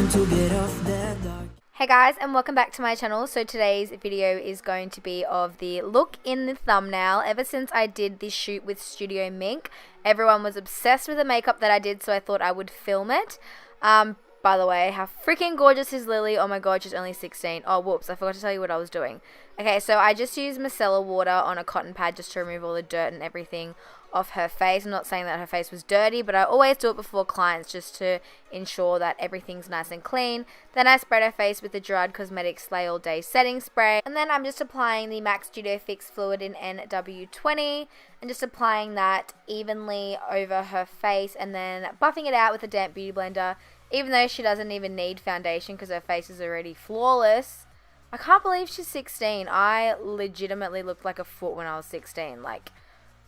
time to get off that dark. Hey guys, and welcome back to my channel. So today's video is going to be of the look in the thumbnail. Ever since I did this shoot with Studio Mink, everyone was obsessed with the makeup that I did, so I thought I would film it. By the way, how freaking gorgeous is Lily? Oh my god, she's only 16. Oh, whoops, I forgot to tell you what I was doing. Okay, so I just used micellar water on a cotton pad just to remove all the dirt and everything off her face. I'm not saying that her face was dirty, but I always do it before clients just to ensure that everything's nice and clean. Then I sprayed her face with the Gerard Cosmetics Slay All Day Setting Spray. And then I'm just applying the MAC Studio Fix Fluid in NW20 and just applying that evenly over her face and then buffing it out with a damp beauty blender. Even though she doesn't even need foundation because her face is already flawless. I can't believe she's 16. I legitimately looked like a foot when I was 16. Like,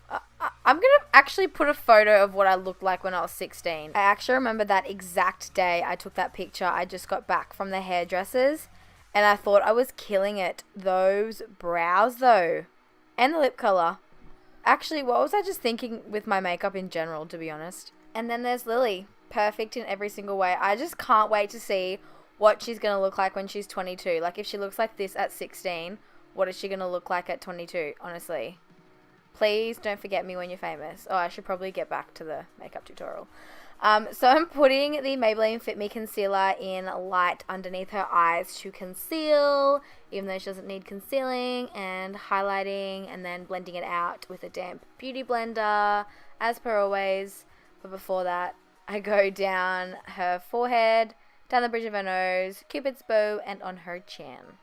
I'm going to actually put a photo of what I looked like when I was 16. I actually remember that exact day I took that picture. I just got back from the hairdressers and I thought I was killing it. Those brows though. And the lip color. Actually, what was I just thinking with my makeup in general, to be honest? And then there's Lily. Perfect in every single way. I just can't wait to see what she's going to look like when she's 22. Like, if she looks like this at 16, what is she going to look like at 22, honestly? Please don't forget me when you're famous. Oh, I should probably get back to the makeup tutorial. So I'm putting the Maybelline Fit Me Concealer in light underneath her eyes to conceal, even though she doesn't need concealing, and highlighting, and then blending it out with a damp beauty blender, as per always. But before that, I go down her forehead, down the bridge of her nose, Cupid's bow, and on her chin.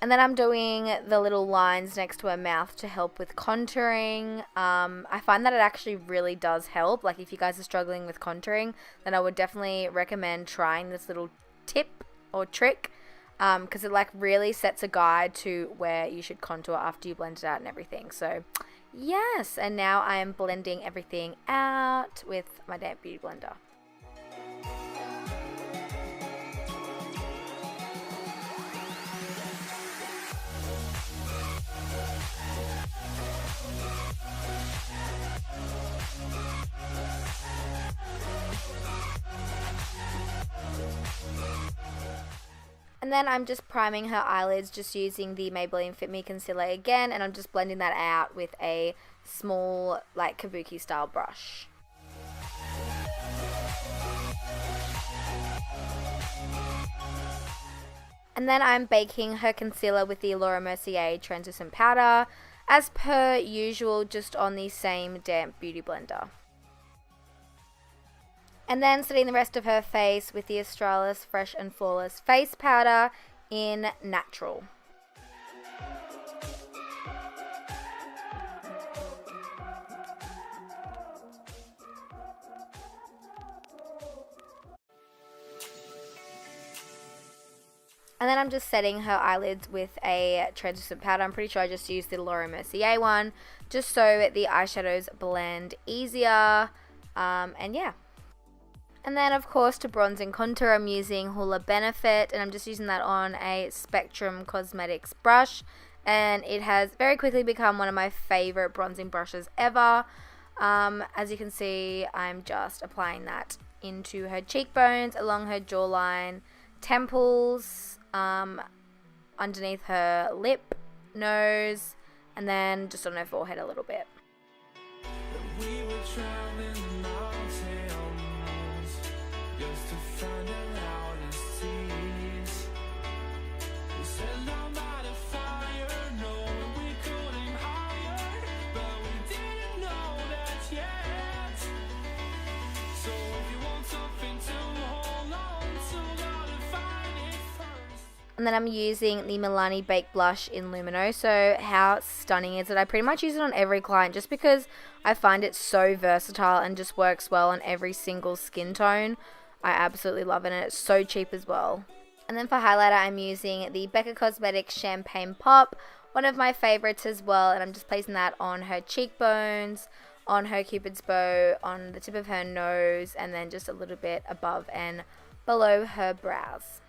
And then I'm doing the little lines next to her mouth to help with contouring. I find that it actually really does help. Like, if you guys are struggling with contouring, then I would definitely recommend trying this little tip or trick. Because it like really sets a guide to where you should contour after you blend it out and everything. So yes, and now I am blending everything out with my damp beauty blender. And then I'm just priming her eyelids just using the Maybelline Fit Me Concealer again, and I'm just blending that out with a small, like, kabuki style brush. And then I'm baking her concealer with the Laura Mercier translucent powder, as per usual, just on the same damp beauty blender. And then setting the rest of her face with the Australis Fresh and Flawless Face Powder in Natural. And then I'm just setting her eyelids with a translucent powder. I'm pretty sure I just used the Laura Mercier one, just so the eyeshadows blend easier. And yeah. And then, of course, to bronze and contour, I'm using Hoola Benefit, and I'm just using that on a Spectrum Cosmetics brush, and it has very quickly become one of my favorite bronzing brushes ever. As you can see, I'm just applying that into her cheekbones, along her jawline, temples, underneath her lip, nose, and then just on her forehead a little bit. We were traveling mountains just to find out his tears. We set down by the fire, knowing we couldn't hide, but we didn't know that yet. So if you want something to hold on to, gotta find it first. And then I'm using the Milani Baked Blush in Luminoso. How stunning is it? I pretty much use it on every client just because I find it so versatile and just works well on every single skin tone. I absolutely love it, and it's so cheap as well. And then for highlighter, I'm using the Becca Cosmetics Champagne Pop, one of my favorites as well, and I'm just placing that on her cheekbones, on her Cupid's bow, on the tip of her nose, and then just a little bit above and below her brows.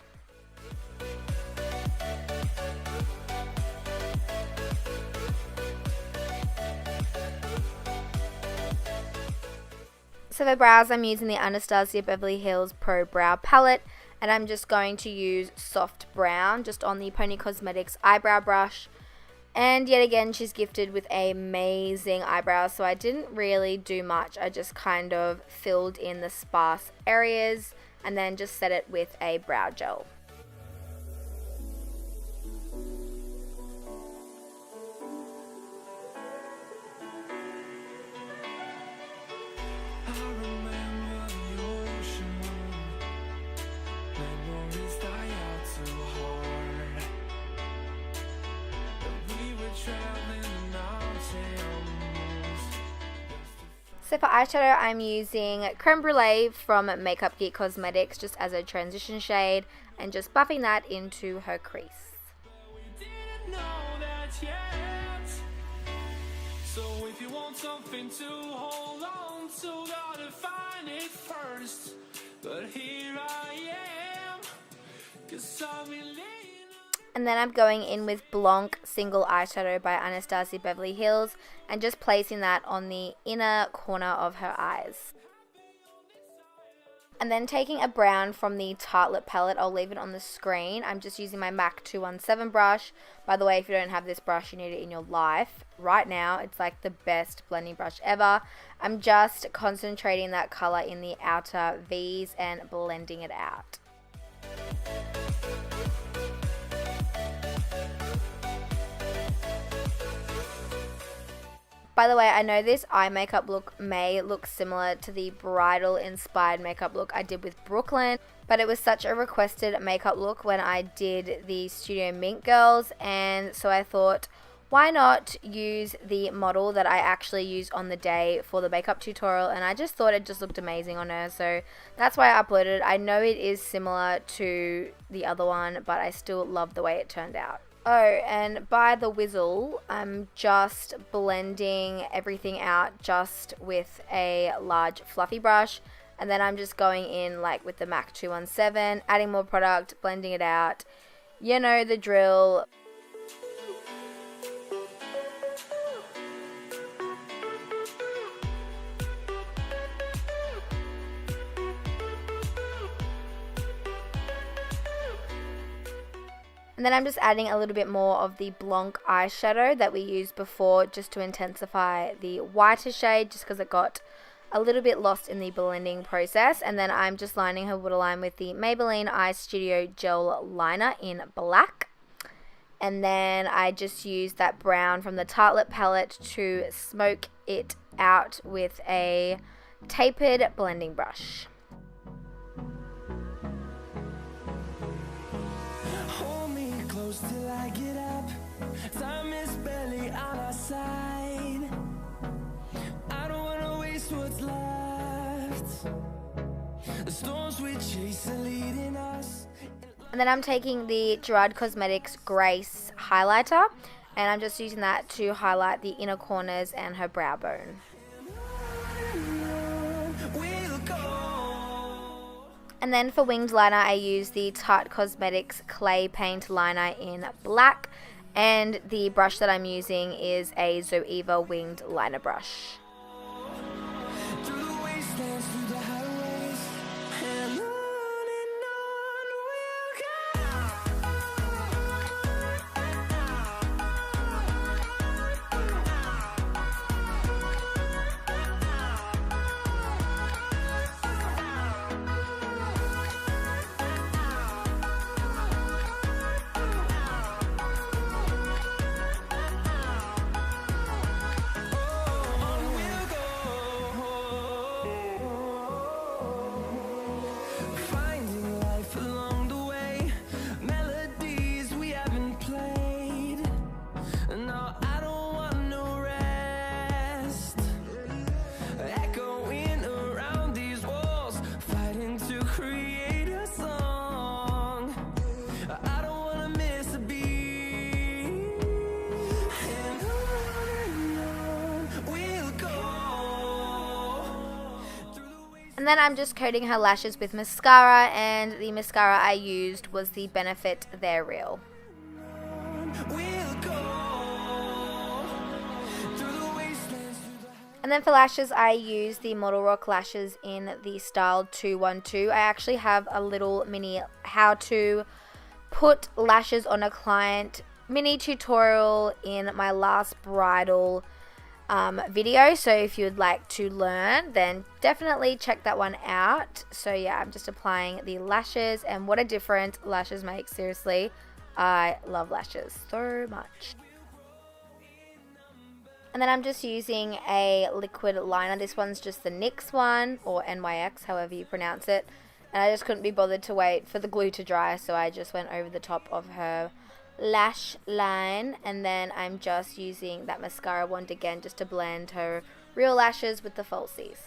So for brows, I'm using the Anastasia Beverly Hills Pro Brow Palette, and I'm just going to use soft brown just on the Pony Cosmetics eyebrow brush. And yet again, she's gifted with amazing eyebrows, so I didn't really do much. I just kind of filled in the sparse areas and then just set it with a brow gel. So for eyeshadow, I'm using Creme Brulee from Makeup Geek Cosmetics just as a transition shade and just buffing that into her crease. So if you want something to hold on to, gotta find it first. But here I am, 'cause I've been laying. And then I'm going in with Blanc Single Eyeshadow by Anastasia Beverly Hills and just placing that on the inner corner of her eyes. And then taking a brown from the Tartelette palette, I'll leave it on the screen. I'm just using my MAC 217 brush. By the way, if you don't have this brush, you need it in your life. Right now, it's like the best blending brush ever. I'm just concentrating that color in the outer V's and blending it out. By the way, I know this eye makeup look may look similar to the bridal inspired makeup look I did with Brooklyn, but it was such a requested makeup look when I did the Studio Mint Girls, and so I thought, why not use the model that I actually used on the day for the makeup tutorial, and I just thought it just looked amazing on her, so that's why I uploaded it. I know it is similar to the other one, but I still love the way it turned out. Oh, and by the Whizzle, I'm just blending everything out just with a large fluffy brush, and then I'm just going in like with the MAC 217, adding more product, blending it out. You know the drill. And then I'm just adding a little bit more of the Blanc eyeshadow that we used before just to intensify the whiter shade, just because it got a little bit lost in the blending process. And then I'm just lining her waterline with the Maybelline Eye Studio Gel Liner in black. And then I just used that brown from the Tartelette palette to smoke it out with a tapered blending brush. Till I get up, time is barely on our side. I don't wanna waste what's left. The storms we chase are leading us. And then I'm taking the Gerard Cosmetics Grace highlighter, and I'm just using that to highlight the inner corners and her brow bone. And then for winged liner, I use the Tarte Cosmetics Clay Paint Liner in black. And the brush that I'm using is a Zoeva winged liner brush. And then I'm just coating her lashes with mascara, and the mascara I used was the Benefit They're Real. And then for lashes, I use the Model Rock lashes in the style 212. I actually have a little mini how to put lashes on a client mini tutorial in my last bridal video. So if you'd like to learn, then definitely check that one out. So yeah, I'm just applying the lashes, and what a difference lashes make. Seriously, I love lashes so much. And then I'm just using a liquid liner. This one's just the NYX one, or NYX, however you pronounce it. And I just couldn't be bothered to wait for the glue to dry, so I just went over the top of her lash line. And then I'm just using that mascara wand again just to blend her real lashes with the falsies.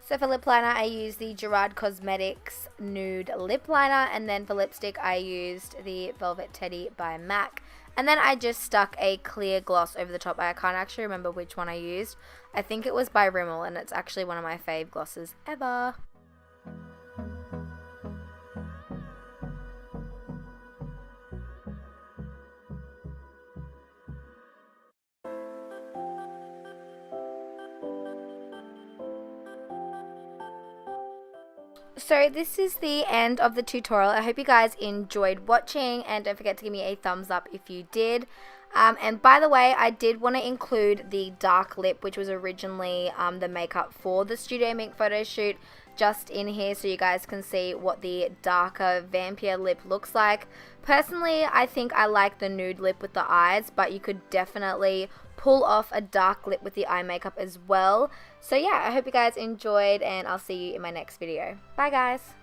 So for lip liner, I used the Gerard Cosmetics Nude Lip Liner, and then for lipstick, I used the Velvet Teddy by MAC. And then I just stuck a clear gloss over the top. I can't actually remember which one I used. I think it was by Rimmel, and it's actually one of my fave glosses ever. So this is the end of the tutorial. I hope you guys enjoyed watching, and don't forget to give me a thumbs up if you did. And by the way, I did want to include the dark lip, which was originally the makeup for the Studio Mink photo shoot, just in here so you guys can see what the darker vampire lip looks like. Personally, I think I like the nude lip with the eyes, but you could definitely pull off a dark lip with the eye makeup as well. So yeah, I hope you guys enjoyed, and I'll see you in my next video. Bye guys!